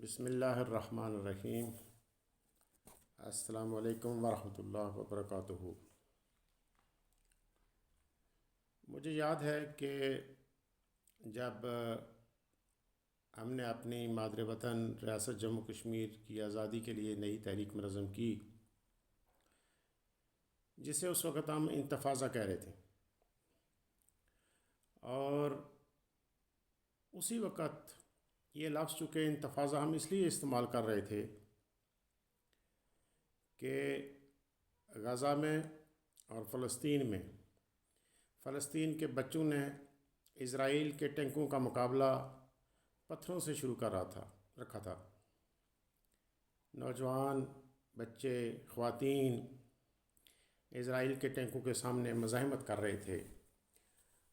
بسم اللہ الرحمن الرحیم۔ السلام علیکم ورحمۃ اللہ وبرکاتہ۔ مجھے یاد ہے کہ جب ہم نے اپنی مادر وطن ریاست جموں کشمیر کی آزادی کے لیے نئی تحریک منظم کی، جسے اس وقت ہم انتفاضہ کہہ رہے تھے، اور اسی وقت یہ لفظ چونکہ انتفاضہ ہم اس لیے استعمال کر رہے تھے کہ غزہ میں اور فلسطین میں فلسطین کے بچوں نے اسرائیل کے ٹینکوں کا مقابلہ پتھروں سے شروع کر رکھا تھا۔ نوجوان، بچے، خواتین اسرائیل کے ٹینکوں کے سامنے مزاحمت کر رہے تھے،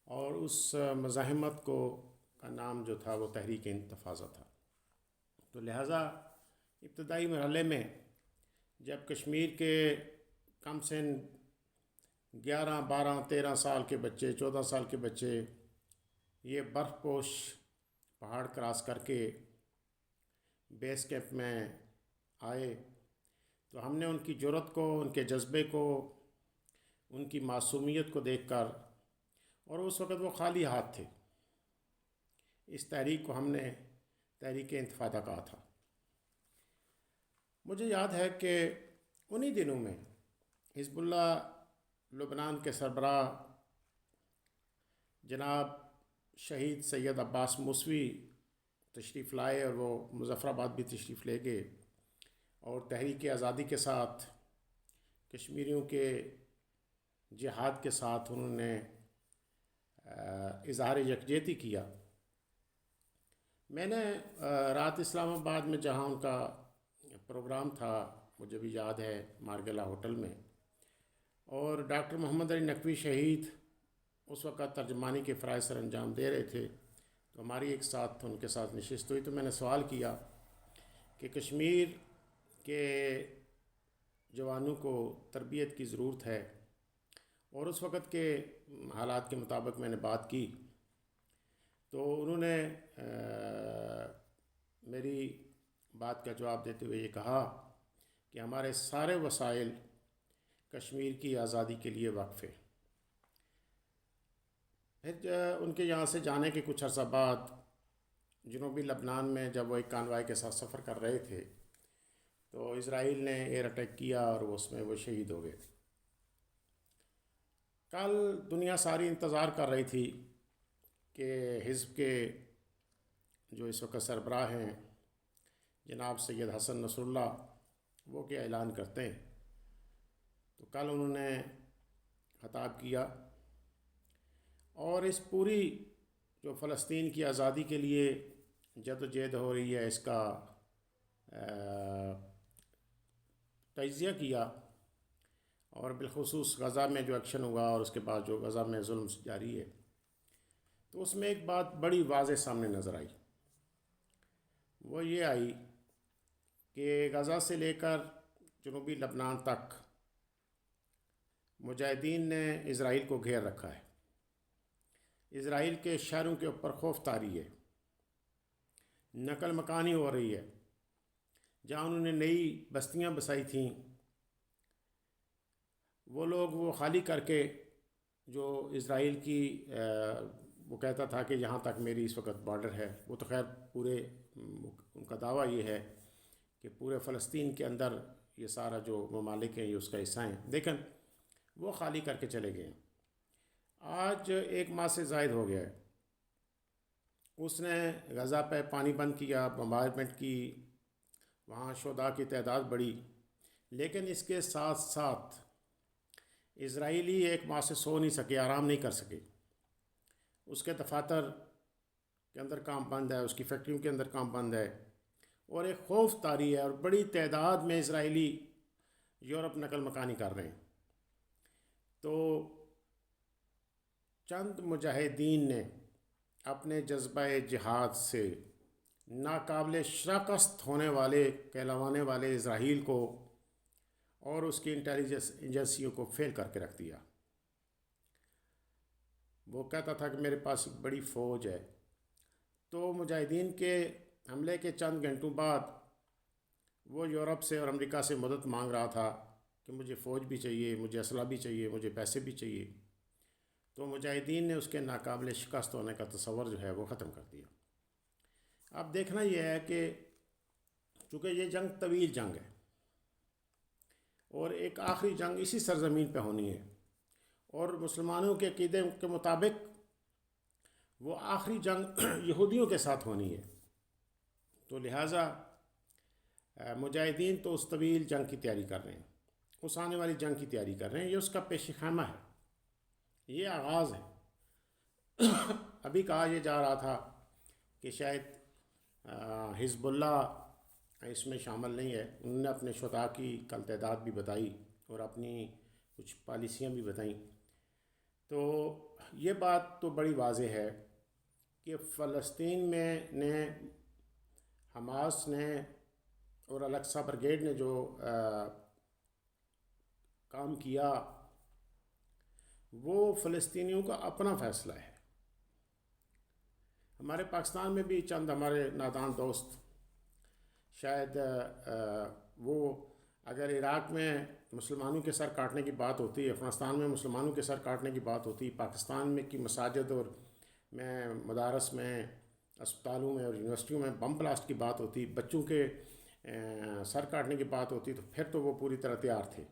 اور اس مزاحمت کا نام جو تھا وہ تحریک انتفاضہ تھا۔ تو لہٰذا ابتدائی مرحلے میں جب کشمیر کے کم سن 11، 12، 13 سال کے بچے، 14 سال کے بچے یہ برف پوش پہاڑ کراس کر کے بیس کیمپ میں آئے، تو ہم نے ان کی جرأت کو، ان کے جذبے کو، ان کی معصومیت کو دیکھ کر، اور اس وقت وہ خالی ہاتھ تھے، اس تحریک کو ہم نے تحریک انتفاضہ کہا تھا۔ مجھے یاد ہے کہ انہی دنوں میں حزب اللہ لبنان کے سربراہ جناب شہید سید عباس موسوی تشریف لائے، اور وہ مظفر آباد بھی تشریف لے گئے، اور تحریک آزادی کے ساتھ کشمیریوں کے جہاد کے ساتھ انہوں نے اظہار یکجہتی کیا۔ میں نے رات اسلام آباد میں جہاں ان کا پروگرام تھا، مجھے بھی یاد ہے، مارگلا ہوٹل میں، اور ڈاکٹر محمد علی نقوی شہید اس وقت ترجمانی کے فرائض سر انجام دے رہے تھے، تو ہماری ایک ساتھ ان کے ساتھ نشست ہوئی، تو میں نے سوال کیا کہ کشمیر کے جوانوں کو تربیت کی ضرورت ہے، اور اس وقت کے حالات کے مطابق میں نے بات کی، تو انہوں نے میری بات کا جواب دیتے ہوئے یہ کہا کہ ہمارے سارے وسائل کشمیر کی آزادی کے لیے وقف ہیں۔ پھر ان کے یہاں سے جانے کے کچھ عرصہ بعد جنوبی لبنان میں جب وہ ایک کانوائے کے ساتھ سفر کر رہے تھے، تو اسرائیل نے ایئر اٹیک کیا، اور اس میں وہ شہید ہو گئے۔ کل دنیا ساری انتظار کر رہی تھی کہ حزب کے جو اس وقت سربراہ ہیں جناب سید حسن نصر اللہ، وہ کیا اعلان کرتے ہیں۔ تو کل انہوں نے خطاب کیا، اور اس پوری جو فلسطین کی آزادی کے لیے جدوجہد ہو رہی ہے، اس کا تجزیہ کیا، اور بالخصوص غزہ میں جو ایکشن ہوا، اور اس کے بعد جو غزہ میں ظلم جاری ہے، تو اس میں ایک بات بڑی واضح سامنے نظر آئی۔ وہ یہ آئی کہ غزہ سے لے کر جنوبی لبنان تک مجاہدین نے اسرائیل کو گھیر رکھا ہے، اسرائیل کے شہروں کے اوپر خوف طاری ہے، نقل مکانی ہو رہی ہے، جہاں انہوں نے نئی بستیاں بسائی تھیں، وہ لوگ وہ خالی کر کے، جو اسرائیل کی وہ کہتا تھا کہ یہاں تک میری اس وقت بارڈر ہے، وہ تو خیر پورے ان کا دعویٰ یہ ہے کہ پورے فلسطین کے اندر یہ سارا جو ممالک ہیں یہ اس کا حصہ ہیں، لیکن وہ خالی کر کے چلے گئے ہیں۔ آج 1 ماہ سے زائد ہو گیا ہے، اس نے غزہ پہ پانی بند کیا، بمبارمنٹ کی، وہاں شہداء کی تعداد بڑھی، لیکن اس کے ساتھ ساتھ اسرائیلی 1 ماہ سے سو نہیں سکے، آرام نہیں کر سکے۔ اس کے دفاتر کے اندر کام بند ہے، اس کی فیکٹریوں کے اندر کام بند ہے، اور ایک خوف طاری ہے، اور بڑی تعداد میں اسرائیلی یورپ نقل مکانی کر رہے ہیں۔ تو چند مجاہدین نے اپنے جذبہ جہاد سے ناقابل شراکست ہونے والے کہلوانے والے اسرائیل کو اور اس کی انٹیلیجنس ایجنسیوں کو فیل کر کے رکھ دیا۔ وہ کہتا تھا کہ میرے پاس ایک بڑی فوج ہے، تو مجاہدین کے حملے کے چند گھنٹوں بعد وہ یورپ سے اور امریکہ سے مدد مانگ رہا تھا کہ مجھے فوج بھی چاہیے، مجھے اسلحہ بھی چاہیے، مجھے پیسے بھی چاہیے، تو مجاہدین نے اس کے ناقابل شکست ہونے کا تصور جو ہے وہ ختم کر دیا۔ اب دیکھنا یہ ہے کہ چونکہ یہ جنگ طویل جنگ ہے اور ایک آخری جنگ اسی سرزمین پہ ہونی ہے، اور مسلمانوں کے عقیدے کے مطابق وہ آخری جنگ یہودیوں کے ساتھ ہونی ہے، تو لہٰذا مجاہدین تو اس طویل جنگ کی تیاری کر رہے ہیں، اس آنے والی جنگ کی تیاری کر رہے ہیں۔ یہ اس کا پیش خیمہ ہے، یہ آغاز ہے۔ ابھی کہا یہ جا رہا تھا کہ شاید حزب اللہ اس میں شامل نہیں ہے، انہوں نے اپنے شہداء کی کل تعداد بھی بتائی اور اپنی کچھ پالیسیاں بھی بتائیں، تو یہ بات تو بڑی واضح ہے کہ فلسطین میں نے حماس نے اور الاقصی بریگیڈ نے جو کام کیا وہ فلسطینیوں کا اپنا فیصلہ ہے۔ ہمارے پاکستان میں بھی چند ہمارے نادان دوست شاید وہ اگر عراق میں مسلمانوں کے سر کاٹنے کی بات ہوتی، افغانستان میں مسلمانوں کے سر کاٹنے کی بات ہوتی، پاکستان میں کی مساجد اور میں مدارس میں، اسپتالوں میں اور یونیورسٹیوں میں بم بلاسٹ کی بات ہوتی، بچوں کے سر کاٹنے کی بات ہوتی، تو پھر تو وہ پوری طرح تیار تھے۔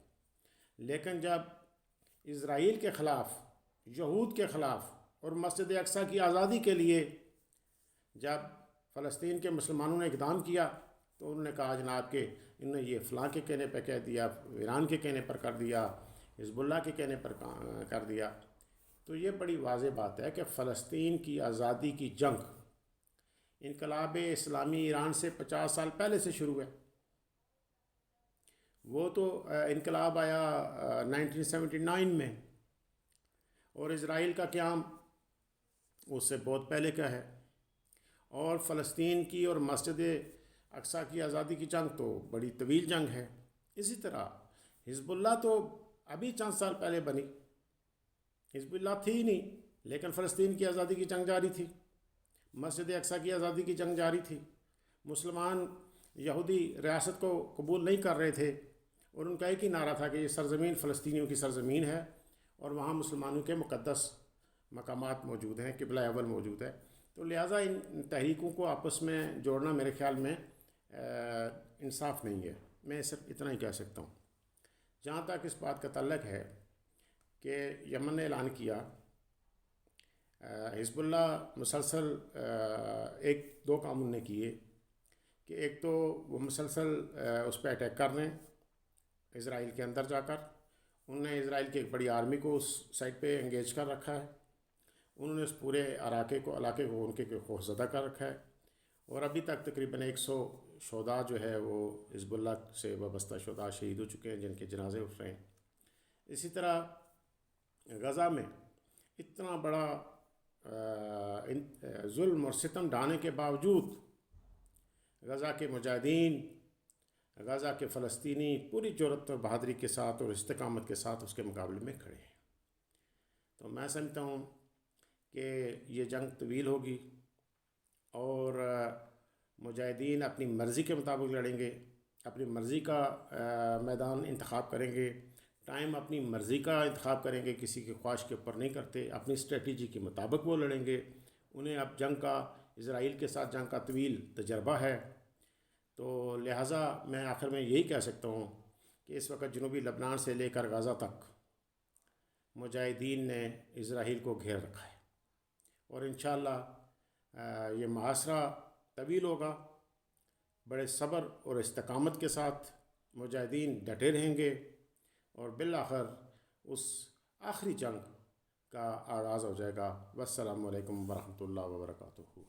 لیکن جب اسرائیل کے خلاف، یہود کے خلاف اور مسجد اقصیٰ کی آزادی کے لیے جب فلسطین کے مسلمانوں نے اقدام کیا تو انہوں نے کہا جناب کہ انہوں نے یہ فلاں کے کہنے پہ کہہ دیا، ایران کے کہنے پر کر دیا، حزب اللہ کے کہنے پر کر دیا، تو یہ بڑی واضح بات ہے کہ فلسطین کی آزادی کی جنگ انقلاب اسلامی ایران سے 50 سال پہلے سے شروع ہے۔ وہ تو انقلاب آیا 1979 میں، اور اسرائیل کا قیام اس سے بہت پہلے کا ہے، اور فلسطین کی اور مسجد اقصیٰ کی آزادی کی جنگ تو بڑی طویل جنگ ہے۔ اسی طرح حزب اللہ تو ابھی چند سال پہلے بنی، حزب اللہ تھی ہی نہیں، لیکن فلسطین کی آزادی کی جنگ جاری تھی، مسجد اقصیٰ کی آزادی کی جنگ جاری تھی، مسلمان یہودی ریاست کو قبول نہیں کر رہے تھے، اور ان کا ایک ہی نعرہ تھا کہ یہ سرزمین فلسطینیوں کی سرزمین ہے اور وہاں مسلمانوں کے مقدس مقامات موجود ہیں، قبلہ اول موجود ہے۔ تو لہٰذا ان تحریکوں کو آپس میں جوڑنا میرے خیال میں انصاف نہیں ہے، میں صرف اتنا ہی کہہ سکتا ہوں۔ جہاں تک اس بات کا تعلق ہے کہ یمن نے اعلان کیا، حزب اللہ مسلسل ایک دو کام انہوں نے کیے کہ ایک تو وہ مسلسل اس پہ اٹیک کر رہے ہیں اسرائیل کے اندر جا کر، انہوں نے اسرائیل کی ایک بڑی آرمی کو اس سائٹ پہ انگیج کر رکھا ہے، انہوں نے اس پورے علاقے کو ان کے خوفزدہ کر رکھا ہے، اور ابھی تک تقریباً 100 شہداء جو ہے وہ حزب اللہ سے وابستہ شہداء شہید ہو چکے ہیں، جن کے جنازے اٹھ رہے ہیں۔ اسی طرح غزہ میں اتنا بڑا ظلم اور ستم ڈھانے کے باوجود غزہ کے مجاہدین، غزہ کے فلسطینی پوری جرأت اور بہادری کے ساتھ اور استقامت کے ساتھ اس کے مقابلے میں کھڑے ہیں۔ تو میں سمجھتا ہوں کہ یہ جنگ طویل ہوگی، اور مجاہدین اپنی مرضی کے مطابق لڑیں گے، اپنی مرضی کا میدان انتخاب کریں گے، ٹائم اپنی مرضی کا انتخاب کریں گے، کسی کی خواہش کے اوپر نہیں کرتے، اپنی اسٹریٹجی کے مطابق وہ لڑیں گے۔ انہیں اب جنگ کا، اسرائیل کے ساتھ جنگ کا طویل تجربہ ہے، تو لہٰذا میں آخر میں یہی کہہ سکتا ہوں کہ اس وقت جنوبی لبنان سے لے کر غزہ تک مجاہدین نے اسرائیل کو گھیر رکھا ہے، اور انشاءاللہ یہ محاصرہ طویل ہوگا۔ بڑے صبر اور استقامت کے ساتھ مجاہدین ڈٹے رہیں گے، اور بالآخر اس آخری جنگ کا آغاز ہو جائے گا۔ والسلام علیکم ورحمۃ اللہ وبرکاتہ۔